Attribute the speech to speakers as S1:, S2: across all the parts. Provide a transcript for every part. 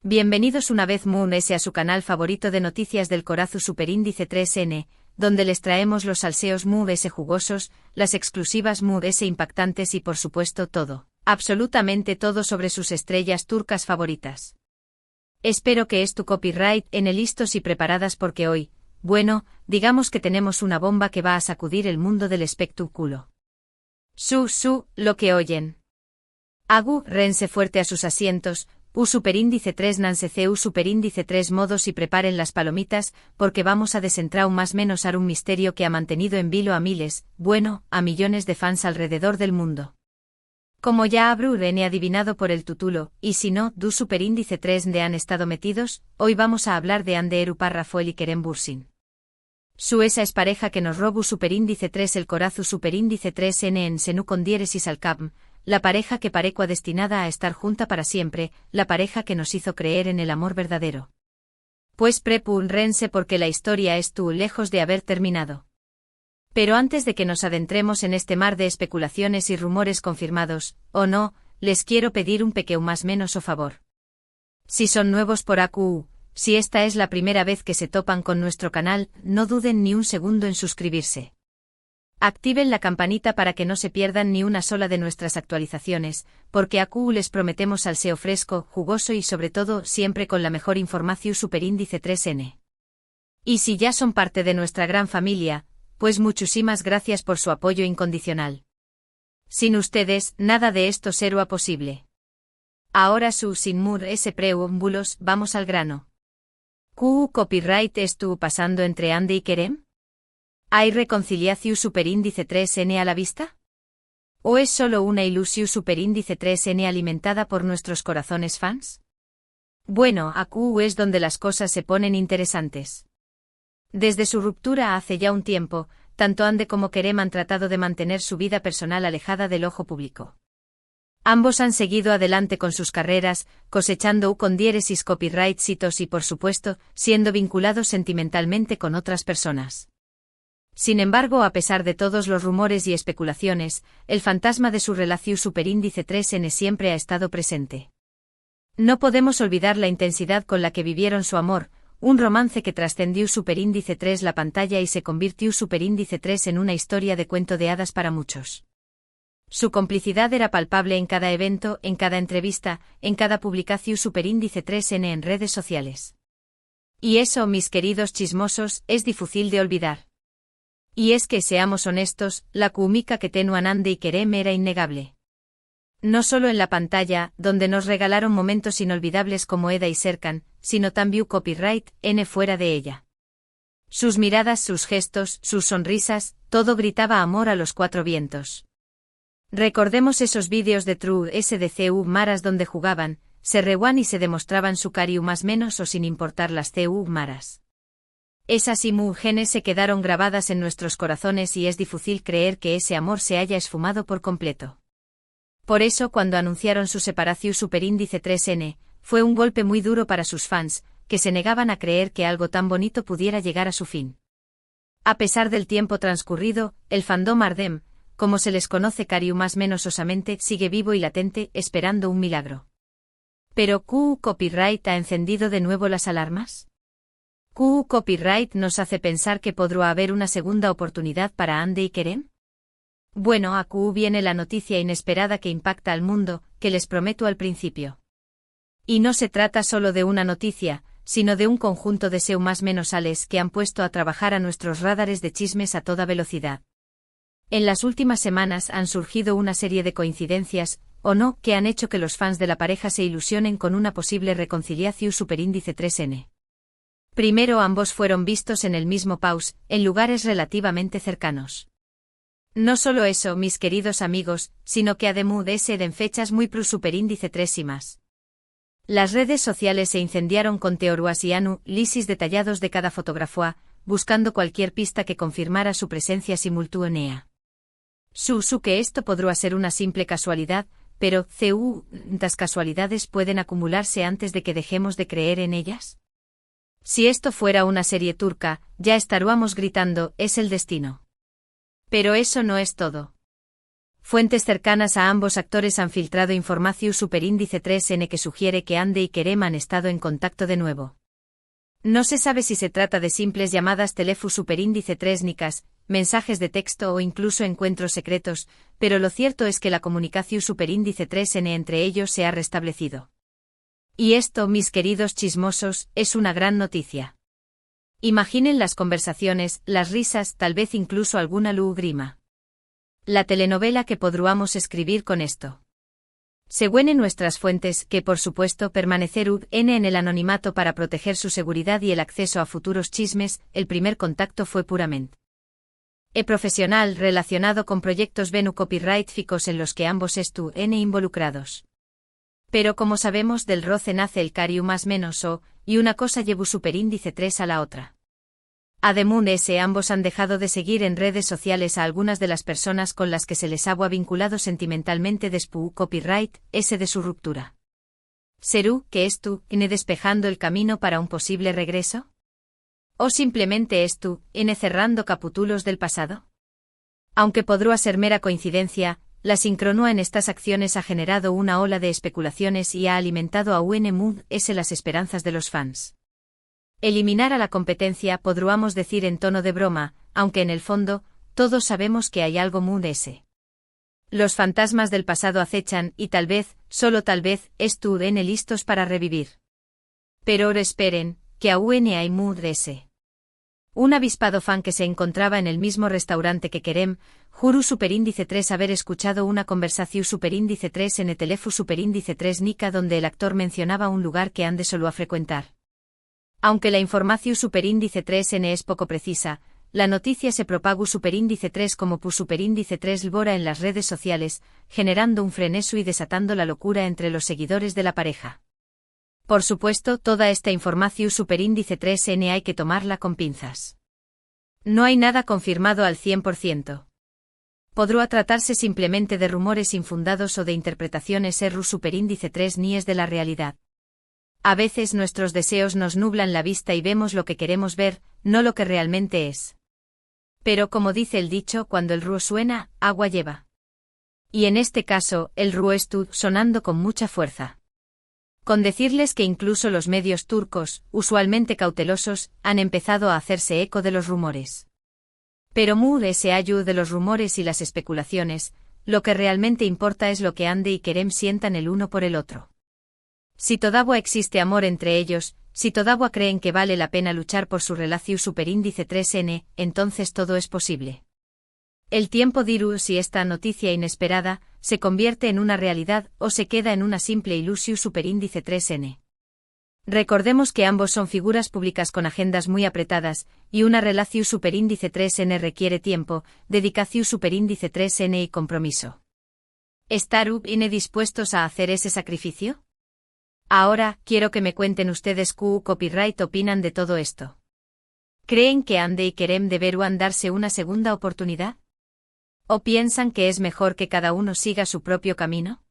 S1: Bienvenidos una vez más a su canal favorito de noticias del Corazu Superíndice 3N, donde les traemos los salseos más jugosos, las exclusivas más impactantes y por supuesto todo, absolutamente todo sobre sus estrellas turcas favoritas. Espero que tu copyright listos y preparadas porque hoy, digamos que tenemos una bomba que va a sacudir el mundo del espectáculo. Lo que oyen. Agu, rense fuerte a sus asientos, superíndice 3 Nance superíndice 3 modos y preparen las palomitas, porque vamos a desentrar más menos a un misterio que ha mantenido en vilo a miles, a millones de fans alrededor del mundo. Como ya habrán adivinado por el título, y si no, superíndice 3 de han estado metidos, hoy vamos a hablar de Hande Erupa Rafael y Kerem Bürsin. Esa es pareja que nos robó superíndice 3 el Corazu superíndice 3N en Senu con diéresis al Capm, la pareja que parecua destinada a estar junta para siempre, la pareja que nos hizo creer en el amor verdadero. Pues prepúrense porque la historia lejos de haber terminado. Pero antes de que nos adentremos en este mar de especulaciones y rumores confirmados, o no, les quiero pedir un pequeño más menos o favor. Si son nuevos por AQU, si esta es la primera vez que se topan con nuestro canal, no duden ni un segundo en suscribirse. Activen la campanita para que no se pierdan ni una sola de nuestras actualizaciones, porque AQU les prometemos salseo fresco, jugoso y sobre todo siempre con la mejor información superíndice 3N. Y si ya son parte de nuestra gran familia, pues muchísimas gracias por su apoyo incondicional. Sin ustedes, nada de esto será posible. Ahora sin preámbulos, vamos al grano. ¿Qué copyright estuvo pasando entre Hande y Kerem? ¿Hay reconciliación superíndice 3N a la vista? ¿O es solo una ilusión superíndice 3N alimentada por nuestros corazones fans? AQU es donde las cosas se ponen interesantes. Desde su ruptura hace ya un tiempo, tanto Hande como Kerem han tratado de mantener su vida personal alejada del ojo público. Ambos han seguido adelante con sus carreras, cosechando con diéresis copyright hitos y por supuesto, siendo vinculados sentimentalmente con otras personas. Sin embargo, a pesar de todos los rumores y especulaciones, el fantasma de su relación superíndice 3N siempre ha estado presente. No podemos olvidar la intensidad con la que vivieron su amor, un romance que trascendió superíndice 3 la pantalla y se convirtió superíndice 3 en una historia de cuento de hadas para muchos. Su complicidad era palpable en cada evento, en cada entrevista, en cada publicación superíndice 3N en redes sociales. Y eso, mis queridos chismosos, es difícil de olvidar. Y es que, seamos honestos, la química que tenían Hande y Kerem era innegable. No solo en la pantalla, donde nos regalaron momentos inolvidables como Eda y Serkan, sino también copyright fuera de ella. Sus miradas, sus gestos, sus sonrisas, todo gritaba amor a los cuatro vientos. Recordemos esos vídeos de True SDCU Maras donde jugaban, se reúan y se demostraban su cariño más menos o sin importar las CU Maras. Esas imágenes se quedaron grabadas en nuestros corazones y es difícil creer que ese amor se haya esfumado por completo. Por eso cuando anunciaron su separación superíndice 3N, fue un golpe muy duro para sus fans, que se negaban a creer que algo tan bonito pudiera llegar a su fin. A pesar del tiempo transcurrido, el fandom Ardem, como se les conoce cariño más menos osamente, sigue vivo y latente, esperando un milagro. Pero ¿Q copyright ha encendido de nuevo las alarmas? ¿Q copyright nos hace pensar que podrá haber una segunda oportunidad para Hande y Kerem? AQU viene la noticia inesperada que impacta al mundo, que les prometo al principio. Y no se trata solo de una noticia, sino de un conjunto de más menos ales que han puesto a trabajar a nuestros radares de chismes a toda velocidad. En las últimas semanas han surgido una serie de coincidencias, o no, que han hecho que los fans de la pareja se ilusionen con una posible reconciliación superíndice 3N. Primero, ambos fueron vistos en el mismo pause, en lugares relativamente cercanos. No solo eso, mis queridos amigos, sino que además en fechas muy superíndice 3 y más. Las redes sociales se incendiaron con teorías y análisis detallados de cada fotografía, buscando cualquier pista que confirmara su presencia simultánea. Que esto podrá ser una simple casualidad, pero ¿cuántas casualidades pueden acumularse antes de que dejemos de creer en ellas? Si esto fuera una serie turca, ya estaríamos gritando, es el destino. Pero eso no es todo. Fuentes cercanas a ambos actores han filtrado información superíndice 3N que sugiere que Andy y Kerem han estado en contacto de nuevo. No se sabe si se trata de simples llamadas teléfono superíndice 3Nicas, mensajes de texto o incluso encuentros secretos, pero lo cierto es que la comunicación superíndice 3N entre ellos se ha restablecido. Y esto, mis queridos chismosos, es una gran noticia. Imaginen las conversaciones, las risas, tal vez incluso alguna lágrima. La telenovela que podríamos escribir con esto. Según nuestras fuentes, que por supuesto permanecerán en el anonimato para proteger su seguridad y el acceso a futuros chismes, el primer contacto fue puramente profesional relacionado con proyectos Venu copyright-ficos en los que ambos estuvieron involucrados. Pero como sabemos del roce nace el cariu más menos o, y una cosa lleva superíndice 3 a la otra. Además, ambos han dejado de seguir en redes sociales a algunas de las personas con las que se les había vinculado sentimentalmente después copyright, de su ruptura. ¿Será que esto despejando el camino para un posible regreso? ¿O simplemente esto cerrando capítulos del pasado? Aunque podría ser mera coincidencia, la sincronía en estas acciones ha generado una ola de especulaciones y ha alimentado a las esperanzas de los fans. Eliminar a la competencia podríamos decir en tono de broma, aunque en el fondo, todos sabemos que hay algo Los fantasmas del pasado acechan y tal vez, solo tal vez, estén listos para revivir. Pero ahora esperen, que aún hay Un avispado fan que se encontraba en el mismo restaurante que Kerem, juró superíndice 3 haber escuchado una conversación superíndice 3 en el teléfono superíndice 3 Nica donde el actor mencionaba un lugar que Ande solía frecuentar. Aunque la información superíndice 3N es poco precisa, la noticia se propagó superíndice 3 como superíndice 3 Lbora en las redes sociales, generando un frenesú y desatando la locura entre los seguidores de la pareja. Por supuesto, toda esta información superíndice 3N hay que tomarla con pinzas. No hay nada confirmado al 100%. Podrá tratarse simplemente de rumores infundados o de interpretaciones erru superíndice 3 ni es de la realidad. A veces nuestros deseos nos nublan la vista y vemos lo que queremos ver, no lo que realmente es. Pero como dice el dicho, cuando el río suena, agua lleva. Y en este caso, el río estuvo sonando con mucha fuerza. Con decirles que incluso los medios turcos, usualmente cautelosos, han empezado a hacerse eco de los rumores. Pero se ayuda de los rumores y las especulaciones, lo que realmente importa es lo que Ande y Kerem sientan el uno por el otro. Si todavía existe amor entre ellos, si todavía creen que vale la pena luchar por su relación superíndice 3N, entonces todo es posible. El tiempo dirá si esta noticia inesperada se convierte en una realidad o se queda en una simple ilusión superíndice 3N. Recordemos que ambos son figuras públicas con agendas muy apretadas, y una relación superíndice 3N requiere tiempo, dedicación superíndice 3N y compromiso. ¿Estarán dispuestos a hacer ese sacrificio? Ahora, quiero que me cuenten ustedes qué copyright opinan de todo esto. ¿Creen que Ande y Kerem deberán darse una segunda oportunidad? ¿O piensan que es mejor que cada uno siga su propio camino?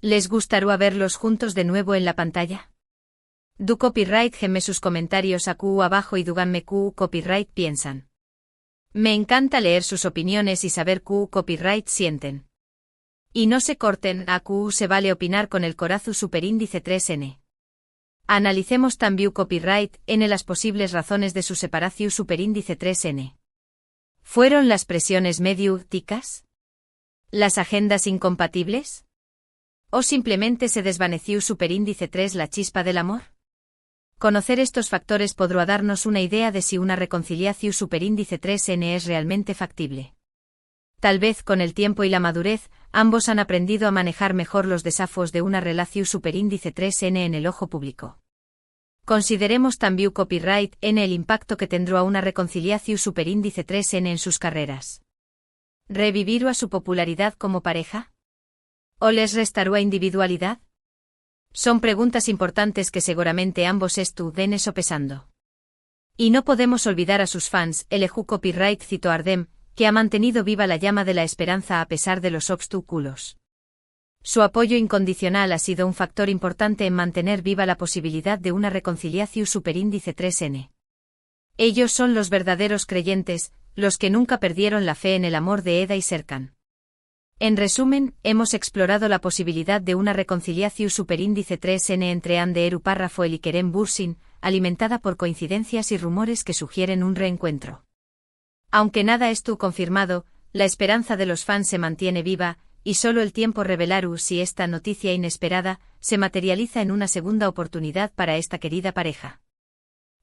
S1: ¿Les gustaría verlos juntos de nuevo en la pantalla? Du copyright geme sus comentarios abajo y díganme qué copyright piensan. Me encanta leer sus opiniones y saber qué copyright sienten. Y no se corten, se vale opinar con el corazón superíndice 3N. Analicemos también copyright en las posibles razones de su separación superíndice 3N. ¿Fueron las presiones mediáticas? ¿Las agendas incompatibles? ¿O simplemente se desvaneció superíndice 3 la chispa del amor? Conocer estos factores podrá darnos una idea de si una reconciliación superíndice 3N es realmente factible. Tal vez con el tiempo y la madurez, ambos han aprendido a manejar mejor los desafíos de una relación superíndice 3N en el ojo público. Consideremos también copyright en el impacto que tendrá una reconciliación superíndice 3N en sus carreras. ¿Revivirá su popularidad como pareja? ¿O les restará individualidad? Son preguntas importantes que seguramente ambos estuvieron sopesando. Y no podemos olvidar a sus fans, el copyright citó Ardem, que ha mantenido viva la llama de la esperanza a pesar de los obstáculos. Su apoyo incondicional ha sido un factor importante en mantener viva la posibilidad de una reconciliación superíndice 3N. Ellos son los verdaderos creyentes, los que nunca perdieron la fe en el amor de Eda y Serkan. En resumen, hemos explorado la posibilidad de una reconciliación superíndice 3n entre Ande Eru Párrafo y Kerem Bürsin, alimentada por coincidencias y rumores que sugieren un reencuentro. Aunque nada estuvo confirmado, la esperanza de los fans se mantiene viva, y solo el tiempo revelará si esta noticia inesperada se materializa en una segunda oportunidad para esta querida pareja.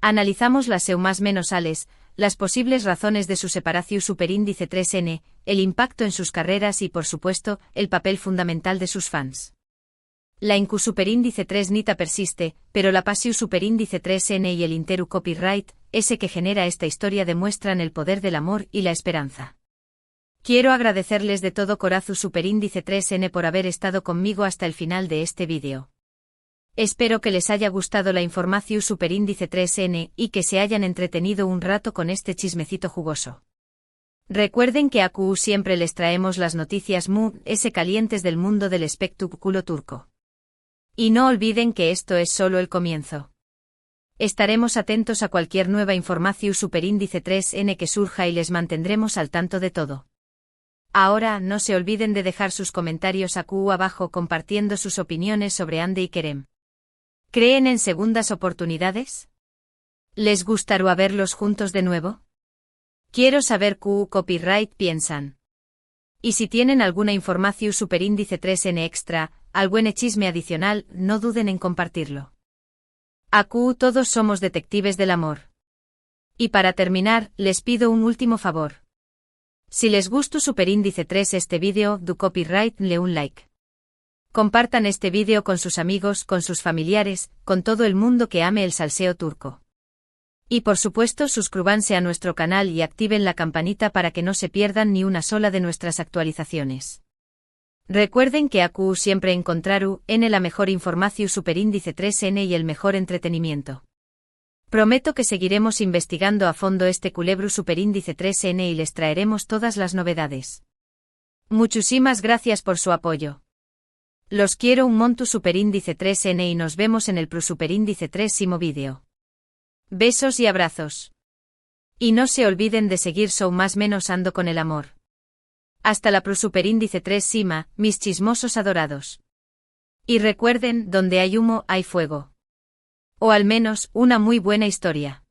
S1: Analizamos las más menos ales, las posibles razones de su separación superíndice 3n, el impacto en sus carreras y por supuesto, el papel fundamental de sus fans. La incu superíndice 3 nita persiste, pero la pasiu superíndice 3n y el interu copyright, ese que genera esta historia demuestran el poder del amor y la esperanza. Quiero agradecerles de todo corazón superíndice 3n por haber estado conmigo hasta el final de este vídeo. Espero que les haya gustado la información superíndice 3n y que se hayan entretenido un rato con este chismecito jugoso. Recuerden que a QU siempre les traemos las noticias calientes del mundo del espectáculo turco. Y no olviden que esto es solo el comienzo. Estaremos atentos a cualquier nueva información superíndice 3n que surja y les mantendremos al tanto de todo. Ahora no se olviden de dejar sus comentarios a QU abajo compartiendo sus opiniones sobre Ande y Kerem. ¿Creen en segundas oportunidades? ¿Les gustaría verlos juntos de nuevo? Quiero saber QU copyright piensan. Y si tienen alguna información superíndice 3n extra, algún chisme adicional, no duden en compartirlo. A QU todos somos detectives del amor. Y para terminar, les pido un último favor. Si les gustó superíndice 3 este vídeo, do copyright le un like. Compartan este vídeo con sus amigos, con sus familiares, con todo el mundo que ame el salseo turco. Y por supuesto suscríbanse a nuestro canal y activen la campanita para que no se pierdan ni una sola de nuestras actualizaciones. Recuerden que a QU siempre encontraru en la mejor información superíndice 3n y el mejor entretenimiento. Prometo que seguiremos investigando a fondo este culebro superíndice 3n y les traeremos todas las novedades. Muchísimas gracias por su apoyo. Los quiero un montu superíndice 3n y nos vemos en el plus superíndice 3º vídeo. Besos y abrazos. Y no se olviden de seguir más menos ando con el amor. Hasta la plus superíndice 3 sima, mis chismosos adorados. Y recuerden, donde hay humo hay fuego. O al menos, una muy buena historia.